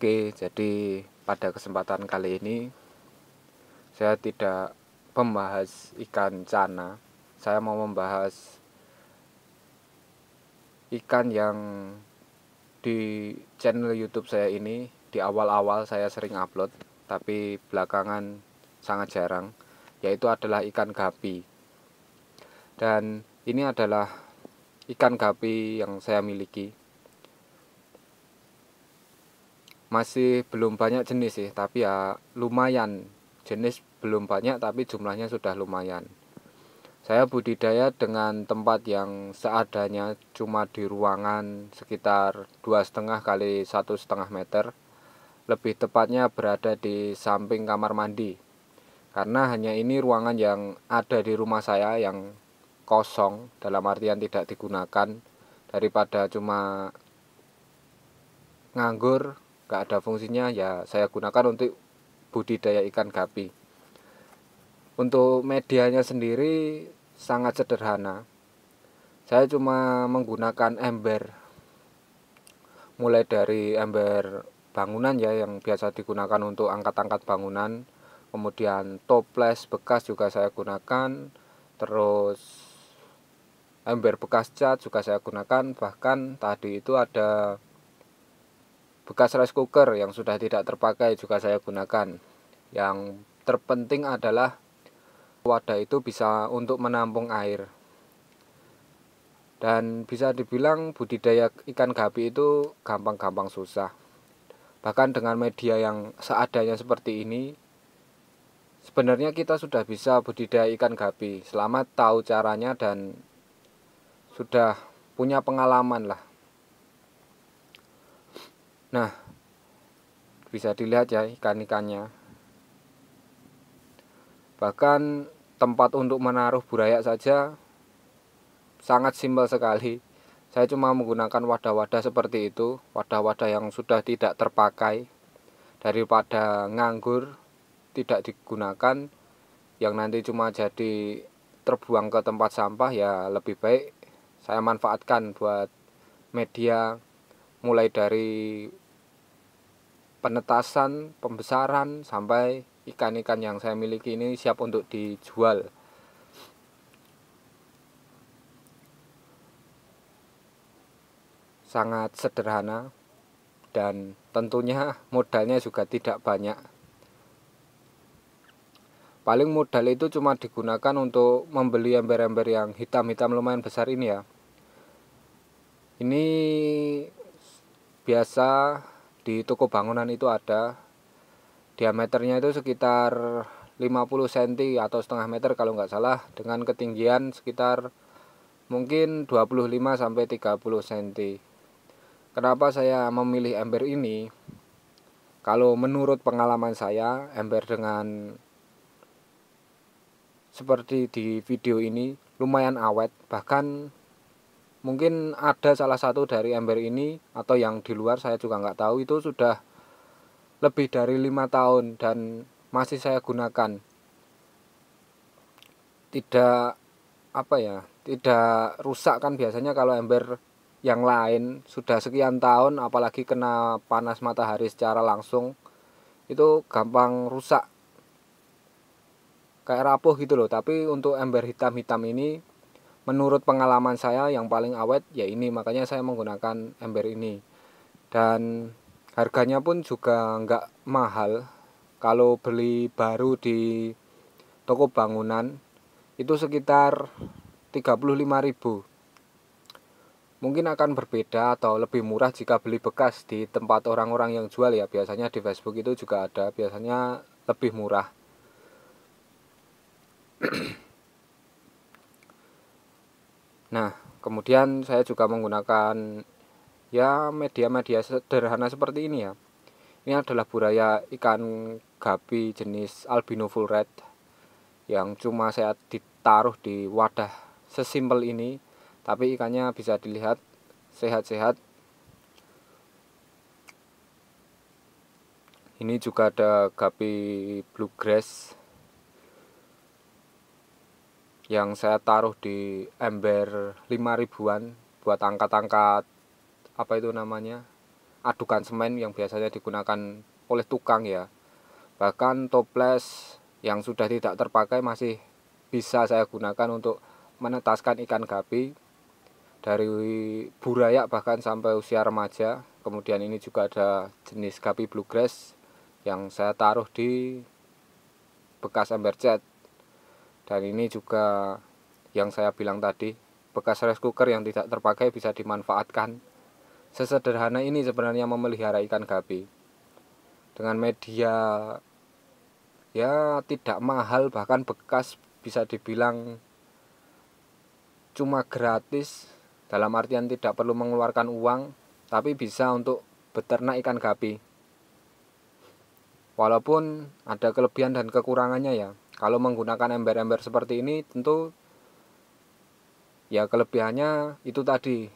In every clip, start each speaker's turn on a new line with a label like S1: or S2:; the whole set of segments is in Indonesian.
S1: Oke, jadi pada kesempatan kali ini saya tidak membahas ikan cana. Saya mau membahas ikan yang di channel YouTube saya ini di awal-awal saya sering upload, tapi belakangan sangat jarang, yaitu adalah ikan gapi. Dan ini adalah ikan gapi yang saya miliki. Masih belum banyak jenis sih, tapi ya lumayan. Jenis belum banyak tapi jumlahnya sudah lumayan. Saya budidaya dengan tempat yang seadanya, cuma di ruangan sekitar 2,5 kali 1,5 meter. Lebih tepatnya berada di samping kamar mandi. Karena hanya ini ruangan yang ada di rumah saya yang kosong, dalam artian tidak digunakan, daripada cuma nganggur gak ada fungsinya, ya saya gunakan untuk budidaya ikan gapi. Untuk medianya sendiri sangat sederhana. Saya cuma menggunakan ember, mulai dari ember bangunan ya, yang biasa digunakan untuk angkat-angkat bangunan. Kemudian toples bekas juga saya gunakan. Terus ember bekas cat juga saya gunakan. Bahkan tadi itu ada bekas rice cooker yang sudah tidak terpakai juga saya gunakan. Yang terpenting adalah wadah itu bisa untuk menampung air. Dan bisa dibilang budidaya ikan gapi itu gampang-gampang susah. Bahkan dengan media yang seadanya seperti ini, sebenarnya kita sudah bisa budidaya ikan gapi selama tahu caranya dan sudah punya pengalaman lah. Nah, bisa dilihat ya ikan-ikannya. Bahkan tempat untuk menaruh burayak saja sangat simpel sekali. Saya cuma menggunakan wadah-wadah seperti itu, wadah-wadah yang sudah tidak terpakai. Daripada nganggur tidak digunakan, yang nanti cuma jadi terbuang ke tempat sampah, ya lebih baik saya manfaatkan buat media, mulai dari penetasan, pembesaran, sampai ikan-ikan yang saya miliki ini siap untuk dijual. Sangat sederhana dan tentunya modalnya juga tidak banyak. Paling modal itu cuma digunakan untuk membeli ember-ember yang hitam-hitam lumayan besar ini ya. Ini biasa di toko bangunan itu ada. Diameternya itu sekitar 50 cm atau setengah meter kalau nggak salah, dengan ketinggian sekitar mungkin 25 sampai 30 cm. Kenapa saya memilih ember ini? Kalau menurut pengalaman saya, ember dengan seperti di video ini lumayan awet. Bahkan mungkin ada salah satu dari ember ini atau yang di luar saya juga nggak tahu, itu sudah lebih dari 5 tahun dan masih saya gunakan. Tidak tidak rusak kan. Biasanya kalau ember yang lain sudah sekian tahun, apalagi kena panas matahari secara langsung, itu gampang rusak, kayak rapuh gitu loh. Tapi untuk ember hitam-hitam ini, menurut pengalaman saya yang paling awet ya ini, makanya saya menggunakan ember ini. Dan harganya pun juga nggak mahal. Kalau beli baru di toko bangunan itu sekitar 35.000. Mungkin akan berbeda atau lebih murah jika beli bekas di tempat orang-orang yang jual ya. Biasanya di Facebook itu juga ada, biasanya lebih murah. Nah, kemudian saya juga menggunakan ya media-media sederhana seperti ini ya. Ini adalah burayak ikan gapi jenis albino full red yang cuma saya ditaruh di wadah sesimpel ini, tapi ikannya bisa dilihat sehat-sehat. Ini juga ada gapi bluegrass yang saya taruh di ember 5 ribuan buat angkat-angkat apa itu namanya, adukan semen yang biasanya digunakan oleh tukang ya. Bahkan toples yang sudah tidak terpakai masih bisa saya gunakan untuk menetaskan ikan gapi dari burayak bahkan sampai usia remaja. Kemudian ini juga ada jenis gapi bluegrass yang saya taruh di bekas ember cat. Dan ini juga yang saya bilang tadi, bekas rice cooker yang tidak terpakai bisa dimanfaatkan. Sesederhana ini sebenarnya memelihara ikan gapi. Dengan media ya tidak mahal, bahkan bekas, bisa dibilang cuma gratis, dalam artian tidak perlu mengeluarkan uang, tapi bisa untuk beternak ikan gapi. Walaupun ada kelebihan dan kekurangannya ya. Kalau menggunakan ember-ember seperti ini tentu ya kelebihannya itu tadi,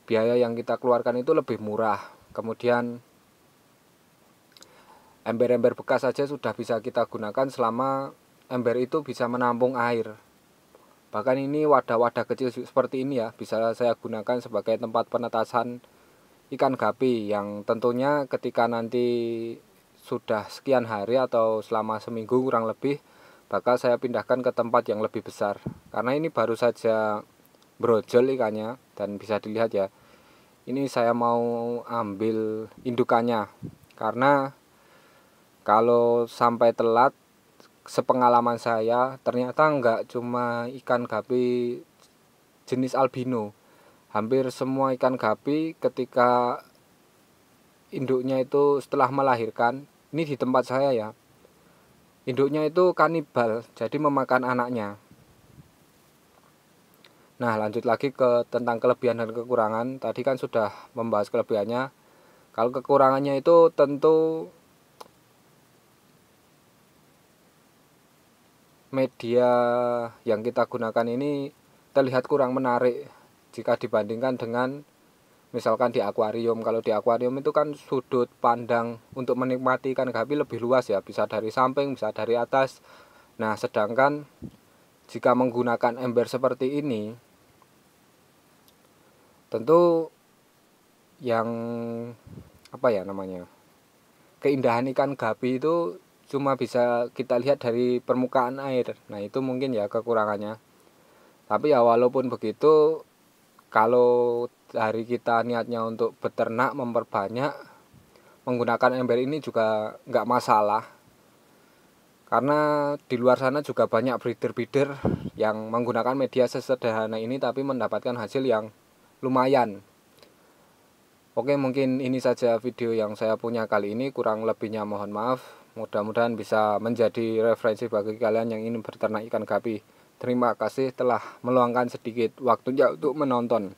S1: biaya yang kita keluarkan itu lebih murah. Kemudian ember-ember bekas saja sudah bisa kita gunakan selama ember itu bisa menampung air. Bahkan ini wadah-wadah kecil seperti ini ya bisa saya gunakan sebagai tempat penetasan ikan gapi, yang tentunya ketika nanti sudah sekian hari atau selama seminggu kurang lebih bakal saya pindahkan ke tempat yang lebih besar. Karena ini baru saja brojol ikannya, dan bisa dilihat ya, ini saya mau ambil indukannya. Karena kalau sampai telat, sepengalaman saya ternyata nggak cuma ikan gapi jenis albino. Hampir semua ikan gapi ketika induknya itu setelah melahirkan, ini di tempat saya ya, induknya itu kanibal, jadi memakan anaknya. Nah, lanjut lagi ke tentang kelebihan dan kekurangan. Tadi kan sudah membahas kelebihannya. Kalau kekurangannya itu tentu media yang kita gunakan ini terlihat kurang menarik jika dibandingkan dengan misalkan di akuarium. Kalau di akuarium itu kan sudut pandang untuk menikmati ikan gapi lebih luas ya, bisa dari samping, bisa dari atas. Nah, sedangkan jika menggunakan ember seperti ini, tentu yang keindahan ikan gapi itu cuma bisa kita lihat dari permukaan air. Nah, itu mungkin ya kekurangannya. Tapi ya walaupun begitu, kalau dari kita niatnya untuk beternak, memperbanyak, menggunakan ember ini juga nggak masalah. Karena di luar sana juga banyak breeder-breeder yang menggunakan media sesederhana ini tapi mendapatkan hasil yang lumayan. Oke, mungkin ini saja video yang saya punya kali ini. Kurang lebihnya mohon maaf. Mudah-mudahan bisa menjadi referensi bagi kalian yang ingin beternak ikan gapi. Terima kasih telah meluangkan sedikit waktunya untuk menonton.